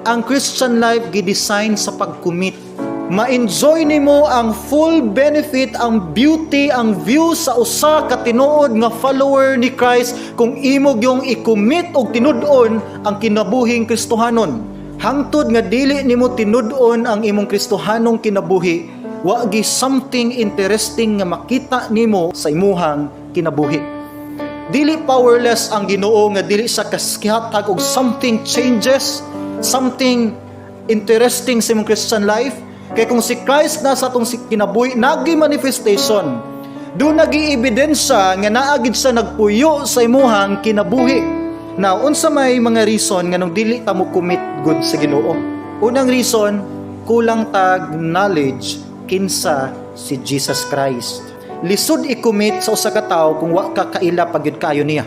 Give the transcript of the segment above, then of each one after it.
ang Christian life gidesign sa pag-commit. Ma-enjoy nimo ang full benefit, ang beauty, ang view sa usa ka tinuod nga follower ni Christ kung imo gyung i-commit og tinud-on ang kinabuhing Kristohanon. Hangtod nga dili nimo tinud-on ang imong Kristohanong kinabuhi, wa gi something interesting nga makita nimo sa imuhang kinabuhi. Dili powerless ang Ginoo nga dili sa kaskihatag og something changes, something interesting sa imong Christian life. Kaya kung si Christ na sa atong kinabuhi, nagi manifestation, doon nagi ebidensya nga naagid sa nagpuyo sa imuhang kinabuhi. Now, unsa may mga reason nga nung dili ta mo commit good sa Ginoo? Unang reason, kulang tag knowledge kinsa si Jesus Christ. Lisod i-commit sa usa ka tawo kung wa ka kaila pagyud kayo niya.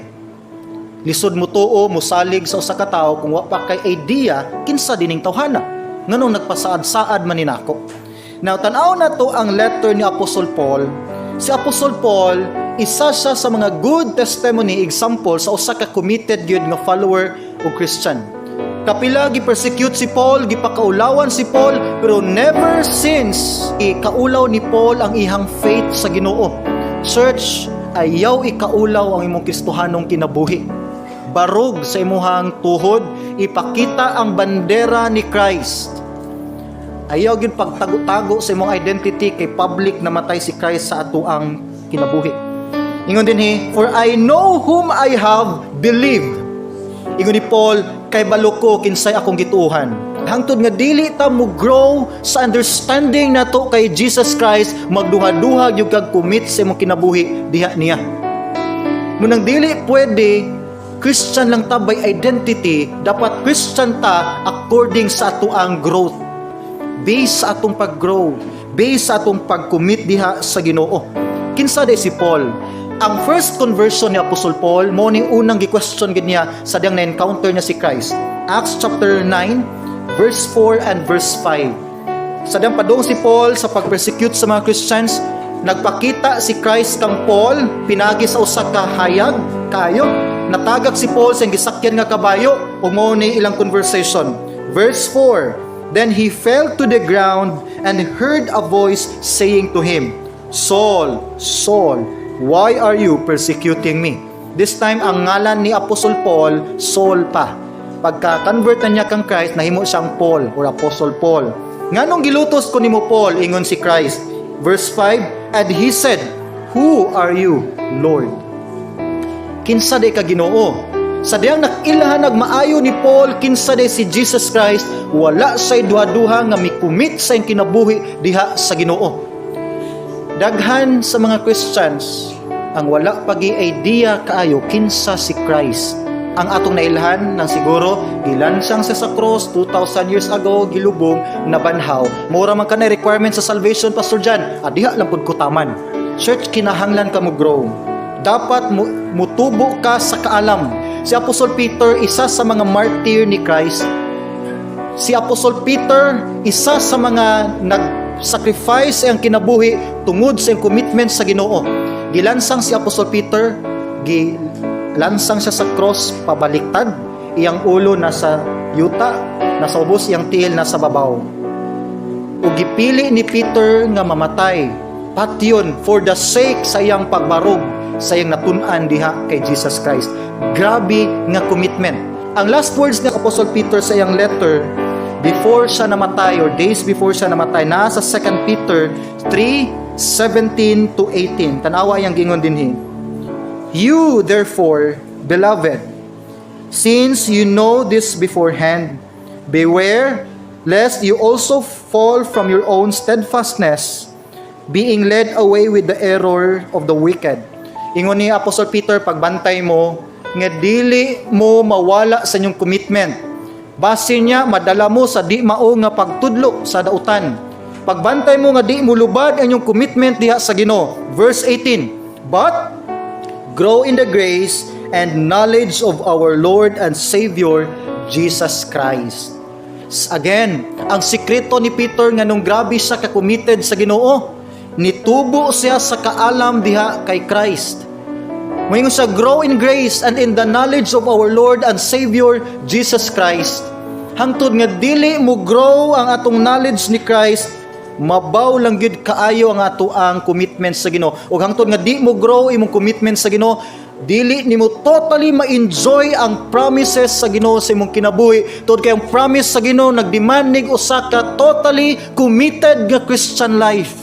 Lisod mo tuo, musalig sa usa ka tawo kung wa pa kay idea kinsa dining tawhana. Nganong nagpasaad-saad man ninako. Now, tan-aw na to ang letter ni Apostol Paul. Si Apostol Paul, isa siya sa mga good testimony example sa usa ka committed yun nga follower o Christian. Kapila gi-persecute si Paul, gipakaulawan si Paul, pero never since ikaulaw ni Paul ang ihang faith sa Ginoo. Church, ayaw ikaulaw ang imong Kristohanong kinabuhi. Barog sa imuhang tuhod, ipakita ang bandera ni Christ. Ayaw gyud pagtago-tago sa imong identity kay public na matay si Christ sa atuang kinabuhi. Ingon dinhi, for I know whom I have believed. Ingon ni Paul, kay balo ko kinsay akong gituohan. Hangtod nga dili ta mo grow sa understanding nato kay Jesus Christ, magduha-duha gyud kag commit sa imong kinabuhi diha niya. Munang dili pwede Christian lang ta by identity, dapat Christian ta according sa atuang growth. Based sa atong pag-grow, based sa atong pag-commit diha sa Ginoo. Kinsa day si Paul? Ang first conversion ni Apostle Paul, mo ning unang gi-question gid niya sa diyang na-encounter niya si Christ. Acts chapter 9, verse 4 and verse 5. Sa diyang padung si Paul sa pag-persecute sa mga Christians, nagpakita si Christ kang Paul, pinagi sa usa ka hayag, kayo, natagak si Paul sa gisakyan nga kabayo, ug mao ni ilang conversation. Verse 4, then he fell to the ground and heard a voice saying to him, Saul, Saul, why are you persecuting me? This time, ang ngalan ni Apostle Paul, Saul pa. Pagka-convert na niya kang Christ, nahimo siyang Paul or Apostle Paul. Nganong gilutos ko nimo Paul, ingon si Christ. Verse 5, and he said, who are you, Lord? Kinsa day ka Ginoo? Sa diyang nakilahan nagmaayo ni Paul, kinsa day si Jesus Christ, wala say duha-duha nga mikumit sa iyang kinabuhi diha sa Ginoo. Daghan sa mga Christians ang wala pagi idea kaayo kinsa si Christ. Ang atong nailhan nang siguro gilansang sa cross 2,000 years ago, gilubong, nabanhaw. Mura man kanay requirement sa salvation, Pastor Jan. Diha lang pud kutaman. Church, kinahanglan ka mo grow. Dapat mutubo ka sa kaalam. Si Apostol Peter, isa sa mga martyr ni Christ. Si Apostol Peter, isa sa mga nag-sacrifice ang kinabuhi tungod sa iyang commitment sa Ginoo. Gilansang si Apostol Peter, gilansang siya sa cross pabaliktad. Iyang ulo nasa yuta, nasa ubos, iyang tiil nasa babaw. Ug gipili ni Peter nga mamatay, patyon for the sake sa iyang pagbarog, sa iyang natun-an diha kay Jesus Christ. Grabe nga commitment. Ang last words ni Apostle Peter sa iyang letter, before siya namatay or days before siya namatay, nasa 2 Peter 3:17 to 18. Tanawa yang gingon dinhi. You therefore, beloved, since you know this beforehand, beware lest you also fall from your own steadfastness, being led away with the error of the wicked. Ingon ni Apostle Peter, pagbantay mo nga dili mo mawala sa inyong commitment. Basin niya, madala mo sa di mao nga pagtudlo sa dautan. Pagbantay mo nga di mo lubad ang inyong commitment diha sa Ginoo. Verse 18, but grow in the grace and knowledge of our Lord and Savior, Jesus Christ. Again, ang sikreto ni Peter nga nung grabe siya ka-committed sa Ginoo, nitubo siya sa kaalam diha kay Christ. Moingon siya, grow in grace and in the knowledge of our Lord and Savior, Jesus Christ. hangtod nga dili mo grow ang atong knowledge ni Christ, mabaw lang gyud kaayo ang ato ang commitment sa Ginoo. Ug hangtod nga di mo grow imong commitment sa Ginoo, dili nimo totally ma-enjoy ang promises sa Ginoo sa imong kinabuhi. Tungod kay ang promise sa Ginoo nagdemand nig usa ka totally committed nga Christian life.